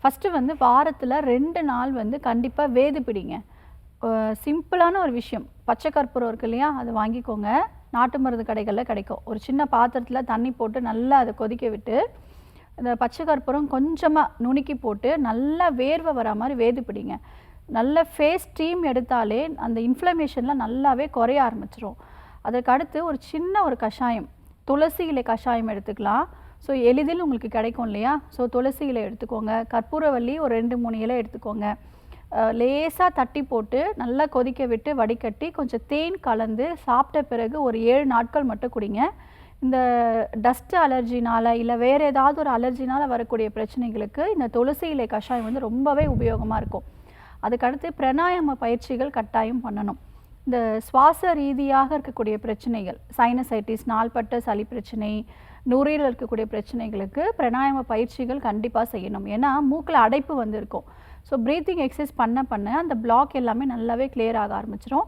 First வந்து வாரத்தில் 2 நாள் வந்து கண்டிப்பாக வேது பிடிங்க. சிம்பிளான ஒரு விஷயம், பச்சை கற்பூரம் இருக்கு இல்லையா, அது வாங்கிக்கோங்க. நாட்டு மருந்து கடைகளில் கிடைக்கும். ஒரு சின்ன பாத்திரத்தில் தண்ணி போட்டு நல்லா அதை கொதிக்க விட்டு இந்த பச்சை கற்பூரம் கொஞ்சமாக நுணுக்கி போட்டு நல்லா வேர்வை வரா மாதிரி வேது பிடிங்க. நல்ல ஃபேஸ் ஸ்டீம் எடுத்தாலே அந்த இன்ஃப்ளமேஷன்லாம் நல்லாவே குறைய ஆரம்பிச்சிரும். அதற்கு அடுத்து ஒரு சின்ன ஒரு கஷாயம், துளசி இலை கஷாயம் எடுத்துக்கலாம். ஸோ எளிதில் உங்களுக்கு கிடைக்கும் இல்லையா, ஸோ துளசி இலை எடுத்துக்கோங்க. கற்பூரவள்ளி ஒரு 2-3 இலை எடுத்துக்கோங்க. லேசாக தட்டி போட்டு நல்லா கொதிக்க விட்டு வடிகட்டி கொஞ்சம் தேன் கலந்து சாப்பிட்ட பிறகு ஒரு 7 நாட்கள் மட்டும் குடிங்க. இந்த டஸ்ட் அலர்ஜினால் இல்லை வேறு ஏதாவது ஒரு அலர்ஜினால் வரக்கூடிய பிரச்சனைகளுக்கு இந்த துளசி இலை கஷாயம் வந்து ரொம்பவே உபயோகமாக இருக்கும். அதுக்கடுத்து பிராணாயாம பயிற்சிகள் கட்டாயம் பண்ணணும். இந்த சுவாச ரீதியாக இருக்கக்கூடிய பிரச்சனைகள், சைனசைட்டிஸ், நாள்பட்ட சளி பிரச்சனை, நுரையீரல் இருக்கக்கூடிய பிரச்சனைகளுக்கு பிராணாயாம பயிற்சிகள் கண்டிப்பாக செய்யணும். ஏன்னா மூக்கில் அடைப்பு வந்து இருக்கும். ஸோ ப்ரீத்திங் எக்ஸசைஸ் பண்ண அந்த பிளாக் எல்லாமே நல்லாவே கிளியர் ஆக ஆரம்பிச்சிடும்.